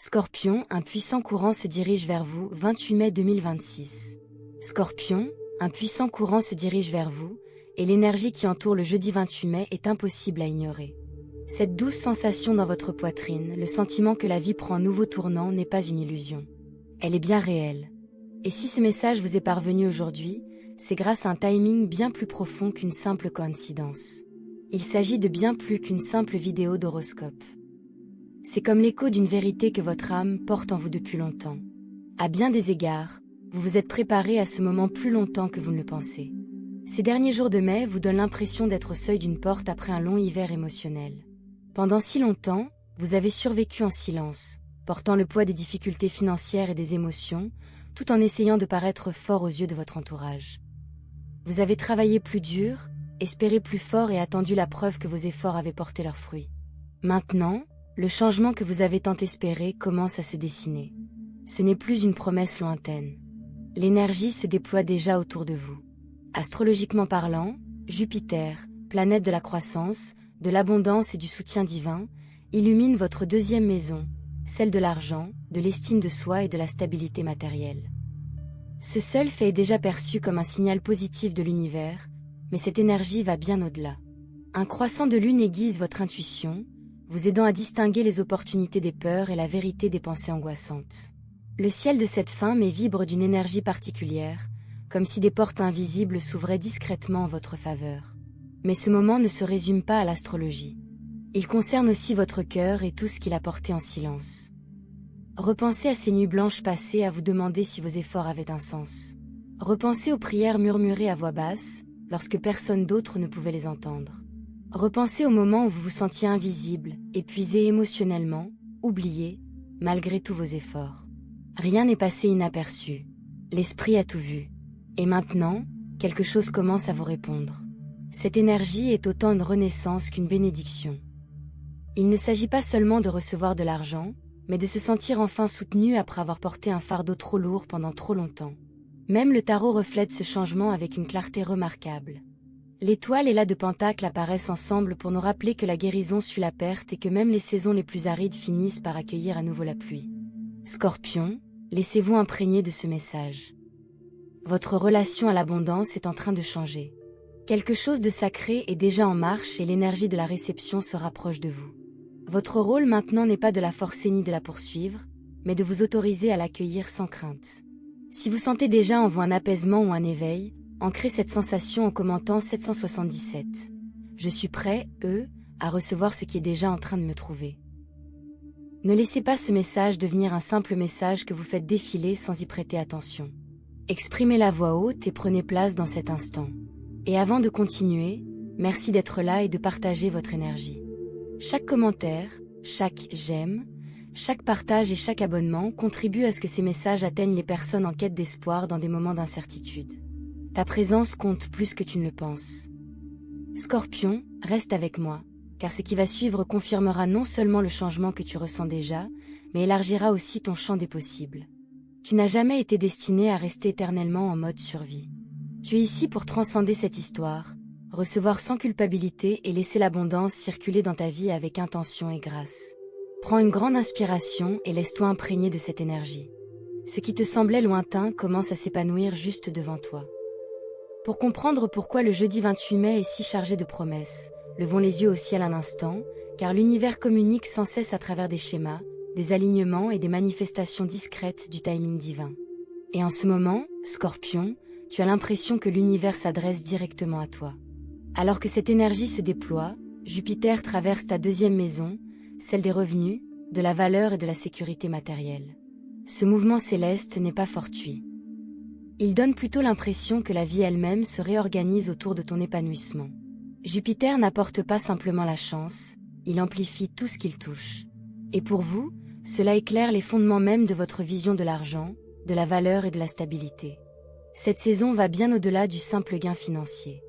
Scorpion, un puissant courant se dirige vers vous, 28 mai 2026. Scorpion, un puissant courant se dirige vers vous, et l'énergie qui entoure le jeudi 28 mai est impossible à ignorer. Cette douce sensation dans votre poitrine, le sentiment que la vie prend un nouveau tournant n'est pas une illusion. Elle est bien réelle. Et si ce message vous est parvenu aujourd'hui, c'est grâce à un timing bien plus profond qu'une simple coïncidence. Il s'agit de bien plus qu'une simple vidéo d'horoscope. C'est comme l'écho d'une vérité que votre âme porte en vous depuis longtemps. À bien des égards, vous vous êtes préparé à ce moment plus longtemps que vous ne le pensez. Ces derniers jours de mai vous donnent l'impression d'être au seuil d'une porte après un long hiver émotionnel. Pendant si longtemps, vous avez survécu en silence, portant le poids des difficultés financières et des émotions, tout en essayant de paraître fort aux yeux de votre entourage. Vous avez travaillé plus dur, espéré plus fort et attendu la preuve que vos efforts avaient porté leurs fruits. Maintenant, le changement que vous avez tant espéré commence à se dessiner. Ce n'est plus une promesse lointaine. L'énergie se déploie déjà autour de vous. Astrologiquement parlant, Jupiter, planète de la croissance, de l'abondance et du soutien divin, illumine votre deuxième maison, celle de l'argent, de l'estime de soi et de la stabilité matérielle. Ce seul fait est déjà perçu comme un signal positif de l'univers, mais cette énergie va bien au-delà. Un croissant de lune aiguise votre intuition, vous aidant à distinguer les opportunités des peurs et la vérité des pensées angoissantes. Le ciel de cette fin mai vibre d'une énergie particulière, comme si des portes invisibles s'ouvraient discrètement en votre faveur. Mais ce moment ne se résume pas à l'astrologie. Il concerne aussi votre cœur et tout ce qu'il a porté en silence. Repensez à ces nuits blanches passées à vous demander si vos efforts avaient un sens. Repensez aux prières murmurées à voix basse, lorsque personne d'autre ne pouvait les entendre. Repensez au moment où vous vous sentiez invisible, épuisé émotionnellement, oublié, malgré tous vos efforts. Rien n'est passé inaperçu. L'esprit a tout vu. Et maintenant, quelque chose commence à vous répondre. Cette énergie est autant une renaissance qu'une bénédiction. Il ne s'agit pas seulement de recevoir de l'argent, mais de se sentir enfin soutenu après avoir porté un fardeau trop lourd pendant trop longtemps. Même le tarot reflète ce changement avec une clarté remarquable. L'étoile et l'as de Pentacle apparaissent ensemble pour nous rappeler que la guérison suit la perte et que même les saisons les plus arides finissent par accueillir à nouveau la pluie. Scorpion, laissez-vous imprégner de ce message. Votre relation à l'abondance est en train de changer. Quelque chose de sacré est déjà en marche et l'énergie de la réception se rapproche de vous. Votre rôle maintenant n'est pas de la forcer ni de la poursuivre, mais de vous autoriser à l'accueillir sans crainte. Si vous sentez déjà en vous un apaisement ou un éveil, ancrez cette sensation en commentant 777. Je suis prêt, à recevoir ce qui est déjà en train de me trouver. Ne laissez pas ce message devenir un simple message que vous faites défiler sans y prêter attention. Exprimez-la à voix haute et prenez place dans cet instant. Et avant de continuer, merci d'être là et de partager votre énergie. Chaque commentaire, chaque j'aime, chaque partage et chaque abonnement contribuent à ce que ces messages atteignent les personnes en quête d'espoir dans des moments d'incertitude. Ta présence compte plus que tu ne le penses. Scorpion, reste avec moi, car ce qui va suivre confirmera non seulement le changement que tu ressens déjà, mais élargira aussi ton champ des possibles. Tu n'as jamais été destiné à rester éternellement en mode survie. Tu es ici pour transcender cette histoire, recevoir sans culpabilité et laisser l'abondance circuler dans ta vie avec intention et grâce. Prends une grande inspiration et laisse-toi imprégner de cette énergie. Ce qui te semblait lointain commence à s'épanouir juste devant toi. Pour comprendre pourquoi le jeudi 28 mai est si chargé de promesses, levons les yeux au ciel un instant, car l'univers communique sans cesse à travers des schémas, des alignements et des manifestations discrètes du timing divin. Et en ce moment, Scorpion, tu as l'impression que l'univers s'adresse directement à toi. Alors que cette énergie se déploie, Jupiter traverse ta deuxième maison, celle des revenus, de la valeur et de la sécurité matérielle. Ce mouvement céleste n'est pas fortuit. Il donne plutôt l'impression que la vie elle-même se réorganise autour de ton épanouissement. Jupiter n'apporte pas simplement la chance, il amplifie tout ce qu'il touche. Et pour vous, cela éclaire les fondements même de votre vision de l'argent, de la valeur et de la stabilité. Cette saison va bien au-delà du simple gain financier.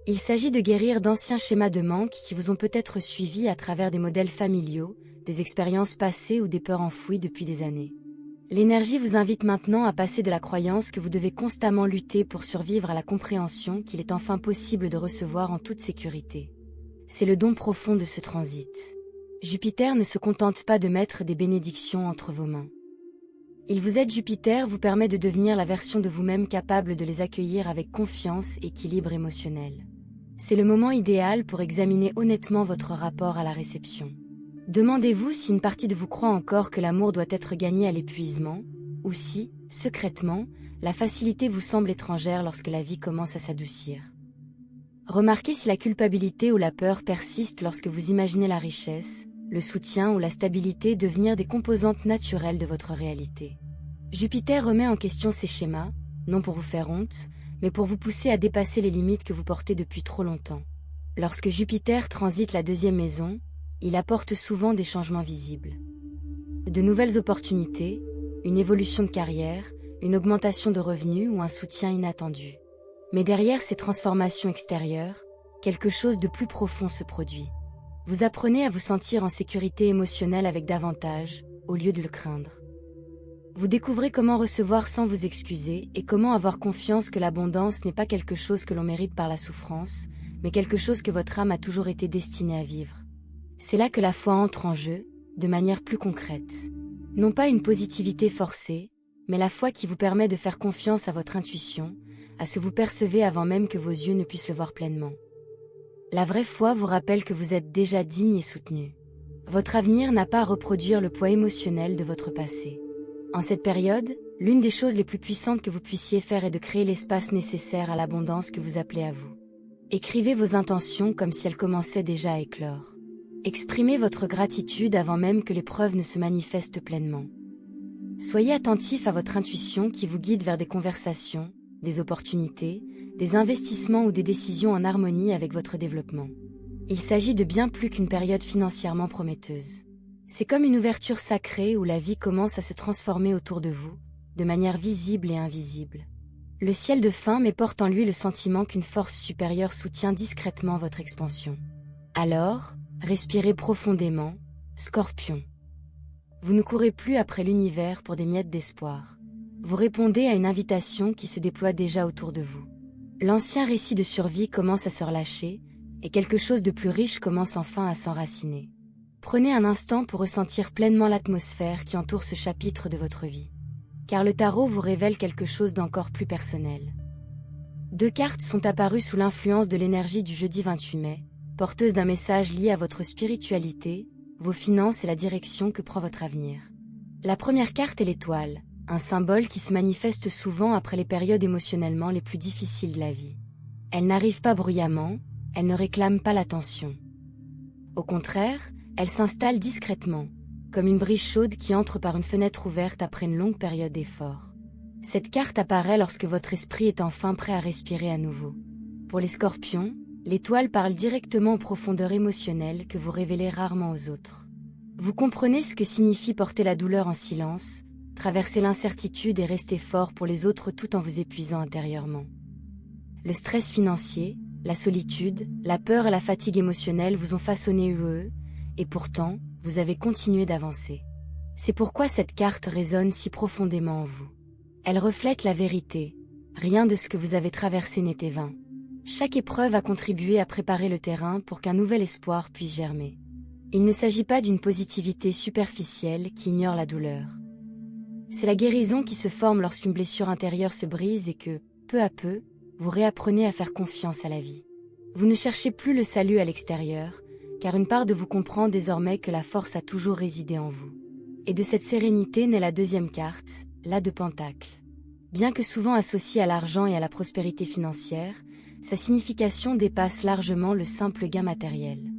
Il s'agit de guérir d'anciens schémas de manque qui vous ont peut-être suivis à travers des modèles familiaux, des expériences passées ou des peurs enfouies depuis des années. L'énergie vous invite maintenant à passer de la croyance que vous devez constamment lutter pour survivre à la compréhension qu'il est enfin possible de recevoir en toute sécurité. C'est le don profond de ce transit. Jupiter ne se contente pas de mettre des bénédictions entre vos mains. Il vous aide. Jupiter vous permet de devenir la version de vous-même capable de les accueillir avec confiance et équilibre émotionnel. C'est le moment idéal pour examiner honnêtement votre rapport à la réception. Demandez-vous si une partie de vous croit encore que l'amour doit être gagné à l'épuisement, ou si, secrètement, la facilité vous semble étrangère lorsque la vie commence à s'adoucir. Remarquez si la culpabilité ou la peur persistent lorsque vous imaginez la richesse, le soutien ou la stabilité devenir des composantes naturelles de votre réalité. Jupiter remet en question ces schémas, non pour vous faire honte, mais pour vous pousser à dépasser les limites que vous portez depuis trop longtemps. Lorsque Jupiter transite la deuxième maison, il apporte souvent des changements visibles. De nouvelles opportunités, une évolution de carrière, une augmentation de revenus ou un soutien inattendu. Mais derrière ces transformations extérieures, quelque chose de plus profond se produit. Vous apprenez à vous sentir en sécurité émotionnelle avec davantage, au lieu de le craindre. Vous découvrez comment recevoir sans vous excuser et comment avoir confiance que l'abondance n'est pas quelque chose que l'on mérite par la souffrance, mais quelque chose que votre âme a toujours été destinée à vivre. C'est là que la foi entre en jeu, de manière plus concrète. Non pas une positivité forcée, mais la foi qui vous permet de faire confiance à votre intuition, à ce que vous percevez avant même que vos yeux ne puissent le voir pleinement. La vraie foi vous rappelle que vous êtes déjà digne et soutenu. Votre avenir n'a pas à reproduire le poids émotionnel de votre passé. En cette période, l'une des choses les plus puissantes que vous puissiez faire est de créer l'espace nécessaire à l'abondance que vous appelez à vous. Écrivez vos intentions comme si elles commençaient déjà à éclore. Exprimez votre gratitude avant même que l'épreuve ne se manifeste pleinement. Soyez attentif à votre intuition qui vous guide vers des conversations, des opportunités, des investissements ou des décisions en harmonie avec votre développement. Il s'agit de bien plus qu'une période financièrement prometteuse. C'est comme une ouverture sacrée où la vie commence à se transformer autour de vous, de manière visible et invisible. Le ciel de fin mais porte en lui le sentiment qu'une force supérieure soutient discrètement votre expansion. Alors, respirez profondément, Scorpion. Vous ne courez plus après l'univers pour des miettes d'espoir. Vous répondez à une invitation qui se déploie déjà autour de vous. L'ancien récit de survie commence à se relâcher, et quelque chose de plus riche commence enfin à s'enraciner. Prenez un instant pour ressentir pleinement l'atmosphère qui entoure ce chapitre de votre vie. Car le tarot vous révèle quelque chose d'encore plus personnel. 2 cartes sont apparues sous l'influence de l'énergie du jeudi 28 mai, porteuses d'un message lié à votre spiritualité, vos finances et la direction que prend votre avenir. La première carte est l'étoile, un symbole qui se manifeste souvent après les périodes émotionnellement les plus difficiles de la vie. Elle n'arrive pas bruyamment, elle ne réclame pas l'attention. Au contraire, elle s'installe discrètement, comme une brise chaude qui entre par une fenêtre ouverte après une longue période d'effort. Cette carte apparaît lorsque votre esprit est enfin prêt à respirer à nouveau. Pour les scorpions, l'étoile parle directement aux profondeurs émotionnelles que vous révélez rarement aux autres. Vous comprenez ce que signifie porter la douleur en silence, traverser l'incertitude et rester fort pour les autres tout en vous épuisant intérieurement. Le stress financier, la solitude, la peur et la fatigue émotionnelle vous ont façonné et pourtant, vous avez continué d'avancer. C'est pourquoi cette carte résonne si profondément en vous. Elle reflète la vérité, rien de ce que vous avez traversé n'était vain. Chaque épreuve a contribué à préparer le terrain pour qu'un nouvel espoir puisse germer. Il ne s'agit pas d'une positivité superficielle qui ignore la douleur. C'est la guérison qui se forme lorsqu'une blessure intérieure se brise et que, peu à peu, vous réapprenez à faire confiance à la vie. Vous ne cherchez plus le salut à l'extérieur, car une part de vous comprend désormais que la force a toujours résidé en vous. Et de cette sérénité naît la deuxième carte, l'As de Pentacle. Bien que souvent associée à l'argent et à la prospérité financière, sa signification dépasse largement le simple gain matériel.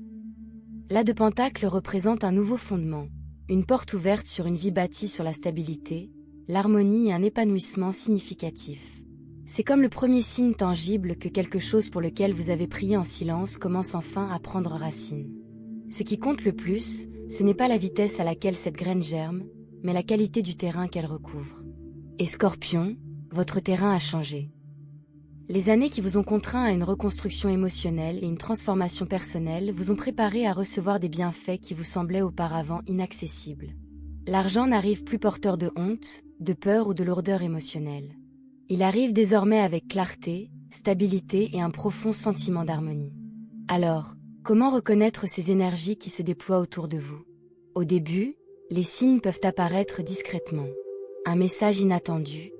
L'As de Pentacle représente un nouveau fondement, une porte ouverte sur une vie bâtie sur la stabilité, l'harmonie et un épanouissement significatif. C'est comme le premier signe tangible que quelque chose pour lequel vous avez prié en silence commence enfin à prendre racine. Ce qui compte le plus, ce n'est pas la vitesse à laquelle cette graine germe, mais la qualité du terrain qu'elle recouvre. Et Scorpion, votre terrain a changé. Les années qui vous ont contraint à une reconstruction émotionnelle et une transformation personnelle vous ont préparé à recevoir des bienfaits qui vous semblaient auparavant inaccessibles. L'argent n'arrive plus porteur de honte, de peur ou de lourdeur émotionnelle. Il arrive désormais avec clarté, stabilité et un profond sentiment d'harmonie. Alors, Comment reconnaître ces énergies qui se déploient autour de vous? Au début, les signes peuvent apparaître discrètement. Un message inattendu.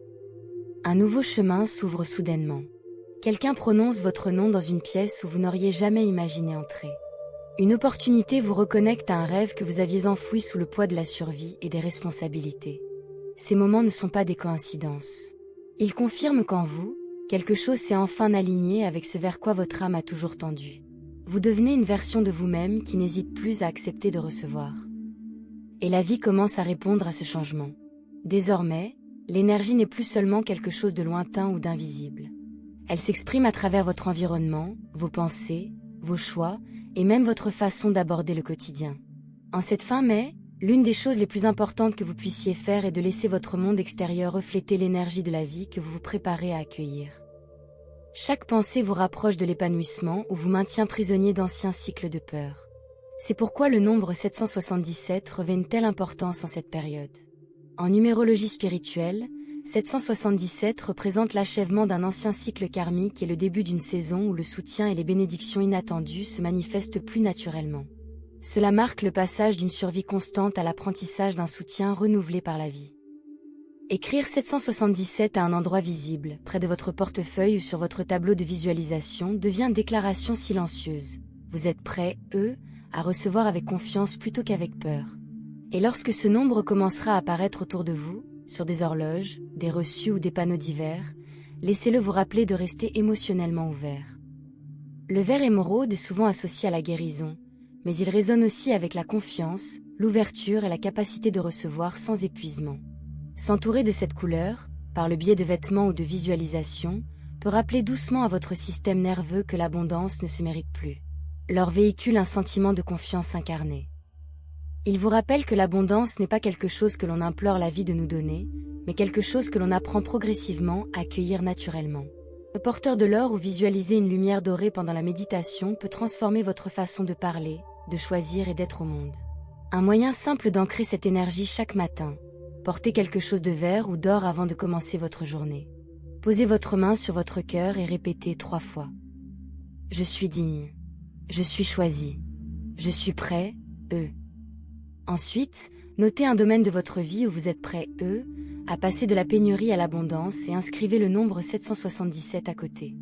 Un nouveau chemin s'ouvre soudainement. Quelqu'un prononce votre nom dans une pièce où vous n'auriez jamais imaginé entrer. Une opportunité vous reconnecte à un rêve que vous aviez enfoui sous le poids de la survie et des responsabilités. Ces moments ne sont pas des coïncidences. Ils confirment qu'en vous, quelque chose s'est enfin aligné avec ce vers quoi votre âme a toujours tendu. Vous devenez une version de vous-même qui n'hésite plus à accepter de recevoir. Et la vie commence à répondre à ce changement. Désormais, l'énergie n'est plus seulement quelque chose de lointain ou d'invisible. Elle s'exprime à travers votre environnement, vos pensées, vos choix, et même votre façon d'aborder le quotidien. En cette fin mai, l'une des choses les plus importantes que vous puissiez faire est de laisser votre monde extérieur refléter l'énergie de la vie que vous vous préparez à accueillir. Chaque pensée vous rapproche de l'épanouissement ou vous maintient prisonnier d'anciens cycles de peur. C'est pourquoi le nombre 777 revêt une telle importance en cette période. En numérologie spirituelle, 777 représente l'achèvement d'un ancien cycle karmique et le début d'une saison où le soutien et les bénédictions inattendues se manifestent plus naturellement. Cela marque le passage d'une survie constante à l'apprentissage d'un soutien renouvelé par la vie. Écrire 777 à un endroit visible, près de votre portefeuille ou sur votre tableau de visualisation devient une déclaration silencieuse. Vous êtes prêt, à recevoir avec confiance plutôt qu'avec peur. Et lorsque ce nombre commencera à apparaître autour de vous, sur des horloges, des reçus ou des panneaux divers, laissez-le vous rappeler de rester émotionnellement ouvert. Le vert émeraude est souvent associé à la guérison, mais il résonne aussi avec la confiance, l'ouverture et la capacité de recevoir sans épuisement. S'entourer de cette couleur, par le biais de vêtements ou de visualisation, peut rappeler doucement à votre système nerveux que l'abondance ne se mérite plus. Leur véhicule un sentiment de confiance incarné. Il vous rappelle que l'abondance n'est pas quelque chose que l'on implore la vie de nous donner, mais quelque chose que l'on apprend progressivement à accueillir naturellement. Le porteur de l'or ou visualiser une lumière dorée pendant la méditation peut transformer votre façon de parler, de choisir et d'être au monde. Un moyen simple d'ancrer cette énergie chaque matin. Portez quelque chose de vert ou d'or avant de commencer votre journée. Posez votre main sur votre cœur et répétez 3 fois. Je suis digne. Je suis choisi. Je suis prêt, Ensuite, notez un domaine de votre vie où vous êtes prêt, à passer de la pénurie à l'abondance et inscrivez le nombre 777 à côté.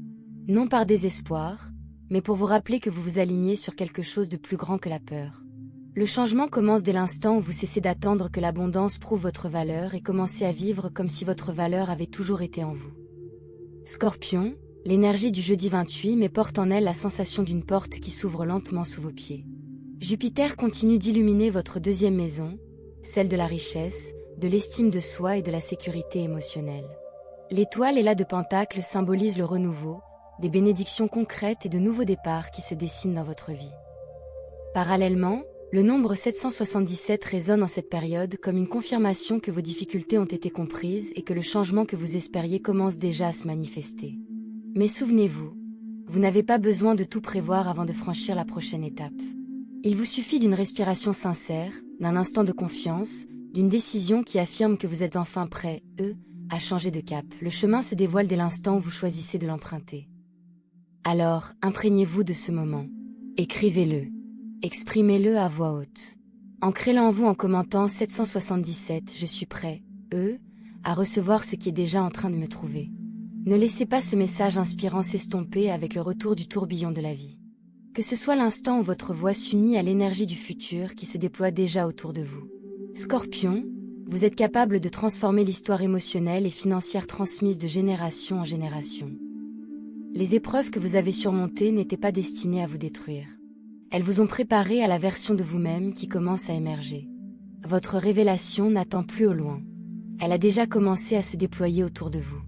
Non par désespoir, mais pour vous rappeler que vous vous alignez sur quelque chose de plus grand que la peur. Le changement commence dès l'instant où vous cessez d'attendre que l'abondance prouve votre valeur et commencez à vivre comme si votre valeur avait toujours été en vous. Scorpion, l'énergie du jeudi 28 mai porte en elle la sensation d'une porte qui s'ouvre lentement sous vos pieds. Jupiter continue d'illuminer votre deuxième maison, celle de la richesse, de l'estime de soi et de la sécurité émotionnelle. L'étoile et l'as de Pentacle symbolisent le renouveau, des bénédictions concrètes et de nouveaux départs qui se dessinent dans votre vie. Parallèlement, le nombre 777 résonne en cette période comme une confirmation que vos difficultés ont été comprises et que le changement que vous espériez commence déjà à se manifester. Mais souvenez-vous, vous n'avez pas besoin de tout prévoir avant de franchir la prochaine étape. Il vous suffit d'une respiration sincère, d'un instant de confiance, d'une décision qui affirme que vous êtes enfin prêt, à changer de cap. Le chemin se dévoile dès l'instant où vous choisissez de l'emprunter. Alors, imprégnez-vous de ce moment. Écrivez-le. Exprimez-le à voix haute. Ancrez-le en vous en commentant 777, je suis prêt, à recevoir ce qui est déjà en train de me trouver. Ne laissez pas ce message inspirant s'estomper avec le retour du tourbillon de la vie. Que ce soit l'instant où votre voix s'unit à l'énergie du futur qui se déploie déjà autour de vous. Scorpion, vous êtes capable de transformer l'histoire émotionnelle et financière transmise de génération en génération. Les épreuves que vous avez surmontées n'étaient pas destinées à vous détruire. Elles vous ont préparé à la version de vous-même qui commence à émerger. Votre révélation n'attend plus au loin. Elle a déjà commencé à se déployer autour de vous.